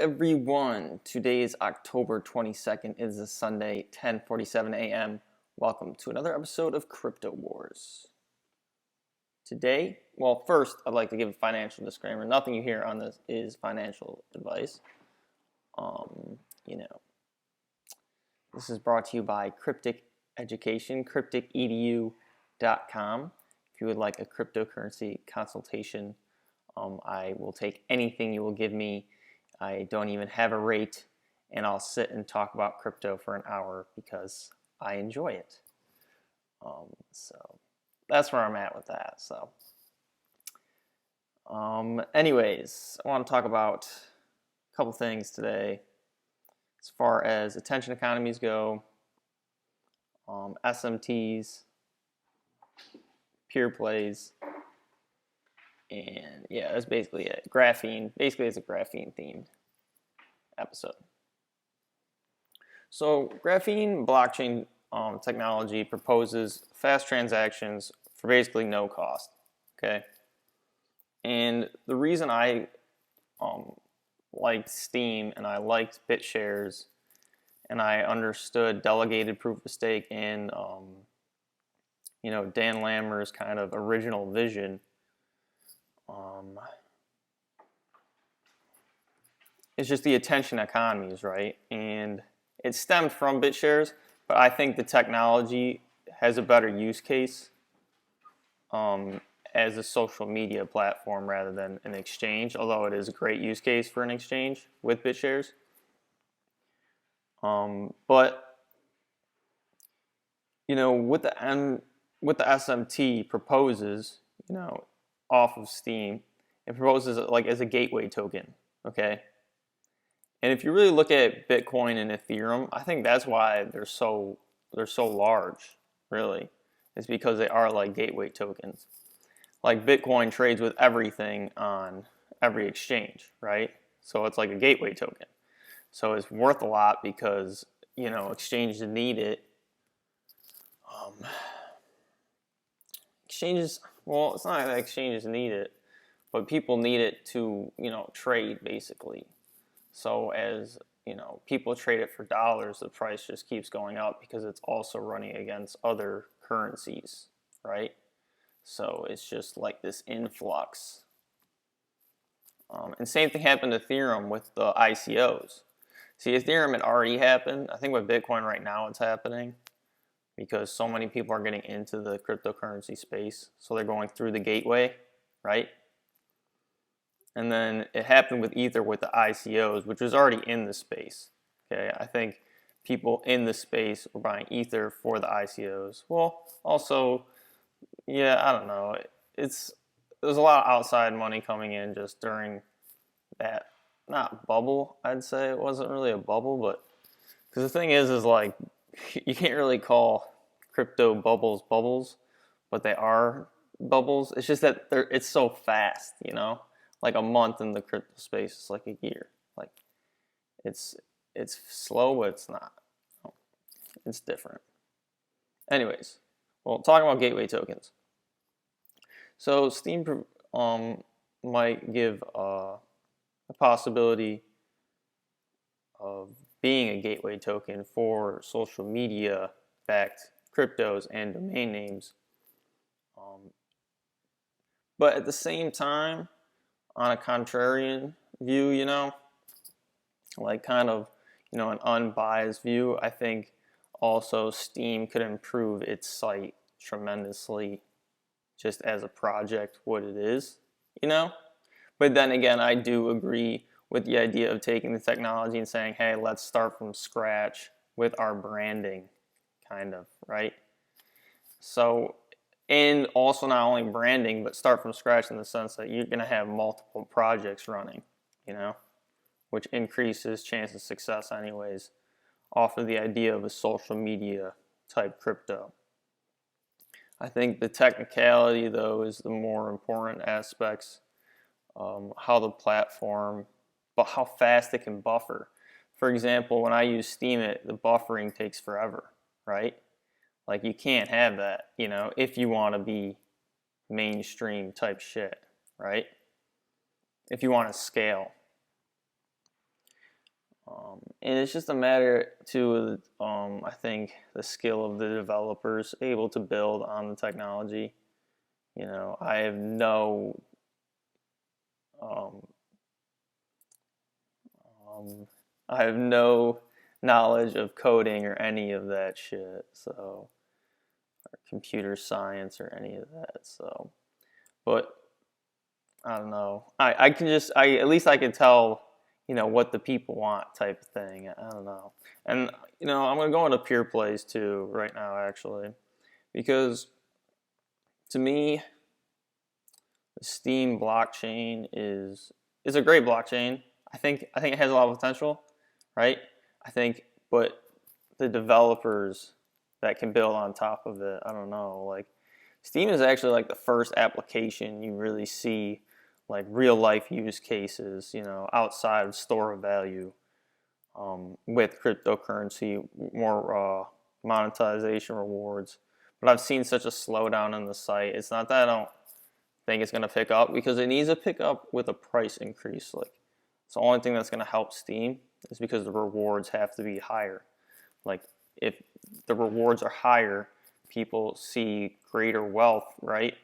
everyone. Today is October 22nd. It is a Sunday, 10:47 a.m. Welcome to another episode of Crypto Wars. Today, first, I'd like to give a financial disclaimer. Nothing you hear on this is financial advice. This is brought to you by Cryptic Education, crypticedu.com. If you would like a cryptocurrency consultation, I will take anything you will give me. I don't even have a rate, and I'll sit and talk about crypto for an hour because I enjoy it. So that's where I'm at with that. So, anyways, I want to talk about a couple things today as far as attention economies go, SMTs, Peerplays, and yeah, that's basically it. Graphene, basically it's a graphene themed episode. So graphene blockchain technology proposes fast transactions for basically no cost, okay? And the reason I liked Steem and I liked BitShares and I understood delegated proof of stake and Dan Lammer's kind of original vision, it's just the attention economies, right? And it stemmed from BitShares, but I think the technology has a better use case as a social media platform rather than an exchange, although it is a great use case for an exchange with BitShares. But with the SMT proposes, off of Steem, it proposes it like as a gateway token, okay? And if you really look at Bitcoin and Ethereum, I think that's why they're so large, really. It's because they are like gateway tokens. Like Bitcoin trades with everything on every exchange, right? So it's like a gateway token. So it's worth a lot because, exchanges need it. Exchanges, it's not that exchanges need it, but people need it to, trade basically. So as, people trade it for dollars, the price just keeps going up because it's also running against other currencies, right? So it's just like this influx. And same thing happened to Ethereum with the ICOs. See, Ethereum had already happened. I think with Bitcoin right now it's happening because so many people are getting into the cryptocurrency space. So they're going through the gateway, right? And then it happened with Ether with the ICOs, which was already in the space. Okay, I think people in the space were buying Ether for the ICOs. Well, also, I don't know. There's a lot of outside money coming in just during that, not bubble, I'd say. It wasn't really a bubble, but because the thing is like, you can't really call crypto bubbles, but they are bubbles. It's just that it's so fast, like a month in the crypto space is like a year. Like it's slow, but it's not. It's different. Anyways, talking about gateway tokens. So Steem might give a possibility of being a gateway token for social media backed cryptos and domain names. But at the same time, on a contrarian view, like kind of, an unbiased view, I think also Steem could improve its site tremendously just as a project, what it is, But then again, I do agree with the idea of taking the technology and saying, hey, let's start from scratch with our branding, kind of, right? So, and also not only branding, but start from scratch in the sense that you're going to have multiple projects running, which increases chance of success anyways, off of the idea of a social media type crypto. I think the technicality, though, is the more important aspects. How the platform, but how fast it can buffer. For example, when I use Steem, the buffering takes forever, right? Like you can't have that, if you want to be mainstream type shit, right? If you want to scale. And it's just a matter to, I think, the skill of the developers able to build on the technology. You know, um, I have no knowledge of coding or any of that shit. So, or computer science or any of that. So, but I don't know. I can just at least I can tell, you know, what the people want type of thing. I don't know. And you know, I'm gonna go into Peerplays too right now actually, because to me, the Steem blockchain is a great blockchain. I think it has a lot of potential, right? I think, but the developers that can build on top of it, I don't know. Like Steem is actually like the first application you really see like real life use cases, you know, outside of store of value, with cryptocurrency, more monetization rewards. But I've seen such a slowdown in the site. It's not that I don't think it's going to pick up, because it needs to pick up with a price increase. Like it's the only thing that's going to help Steem is because the rewards have to be higher. Like if the rewards are higher, people see greater wealth, right?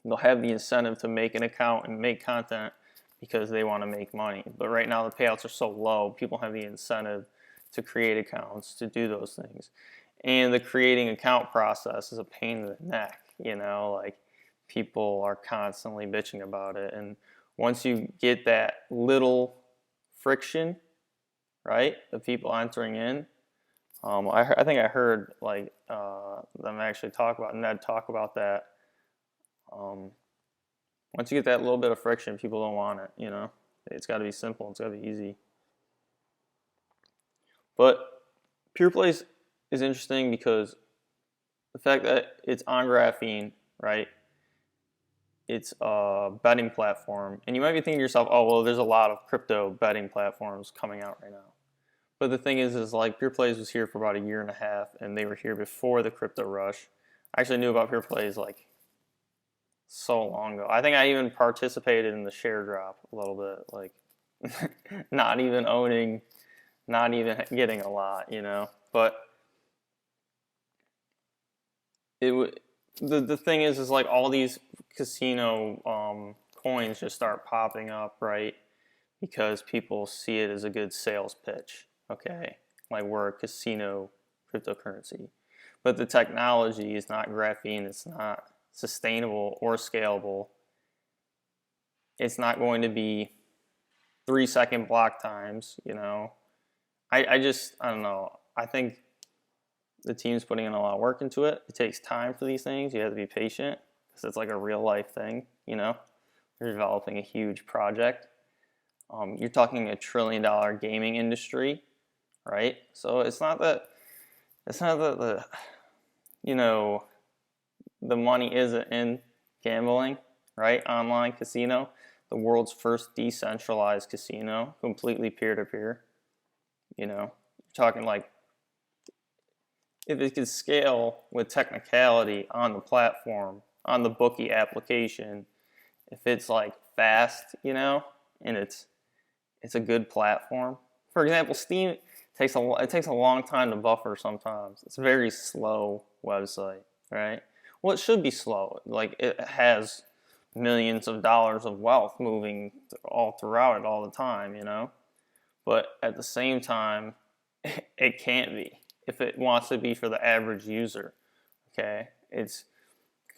They'll have the incentive to make an account and make content because they want to make money. But right now the payouts are so low, people have the incentive to create accounts, to do those things. And the creating account process is a pain in the neck, you know, like people are constantly bitching about it. And once you get that little friction, right, of people entering in, I think I heard like them actually talk about, Ned talk about that. Um, Once you get that little bit of friction, people don't want it, you know. It's got to be simple. It's got to be easy. But Peerplays is interesting because the fact that it's on graphene, right? It's a betting platform. And you might be thinking to yourself, oh, well, there's a lot of crypto betting platforms coming out right now. But the thing is like Peerplays was here for about a year and a half, and they were here before the crypto rush. I actually knew about Peerplays like so long ago. I think I even participated in the share drop a little bit, like not even owning, not even getting a lot, you know. But the thing is like all these casino coins just start popping up, right? Because people see it as a good sales pitch. Okay, like we're a casino cryptocurrency, but the technology is not graphene. It's not sustainable or scalable. It's not going to be 3-second block times, you know. I don't know. I think the team's putting in a lot of work into it. It takes time for these things. You have to be patient because it's like a real life thing, you know. You're developing a huge project. You're talking $1 trillion gaming industry, right? So it's not that the you know, the money isn't in gambling, right? Online casino, the world's first decentralized casino, completely peer-to-peer. You know, you're talking like if it could scale with technicality on the platform, on the bookie application, if it's like fast, you know, and it's a good platform. For example, Steem takes a long time to buffer sometimes. It's a very slow website, right? Well, it should be slow. Like it has millions of dollars of wealth moving all throughout it all the time, you know. But at the same time, it can't be if it wants to be for the average user. Okay, it's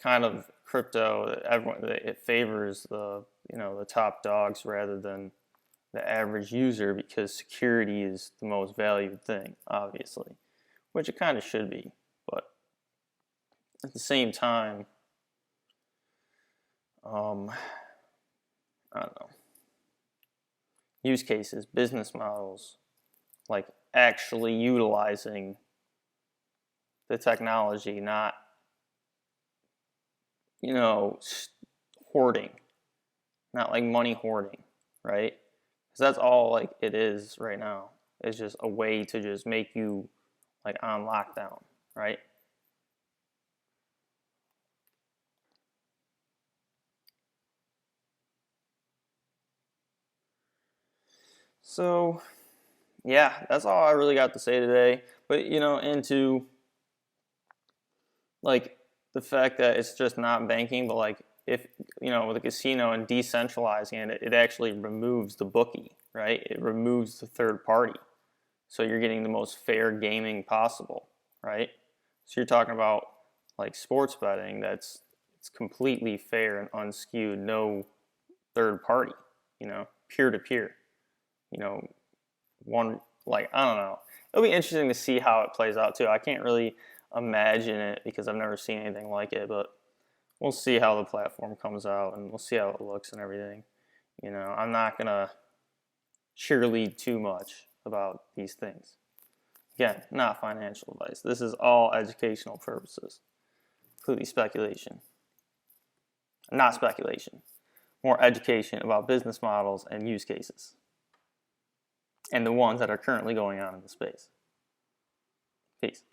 kind of crypto. Everyone it favors the the top dogs rather than the average user because security is the most valued thing, obviously, which it kind of should be. But at the same time, I don't know. Use cases, business models, like actually utilizing the technology, not, hoarding, not like money hoarding, right? Because that's all like it is right now. It's just a way to just make you like on lockdown, right? So Yeah, that's all I really got to say today. But into like the fact that it's just not banking, but like if with a casino and decentralizing it, it actually removes the bookie, right? It removes the third party, so you're getting the most fair gaming possible, right? So you're talking about like sports betting it's completely fair and unskewed, no third party, peer to peer, you know, one like I don't know. It'll be interesting to see how it plays out too. I can't really imagine it because I've never seen anything like it, but we'll see how the platform comes out and we'll see how it looks and everything. I'm not gonna cheerlead too much about these things. Again, not financial advice. This is all educational purposes. Completely speculation. Not speculation. More education about business models and use cases. And the ones that are currently going on in the space. Peace.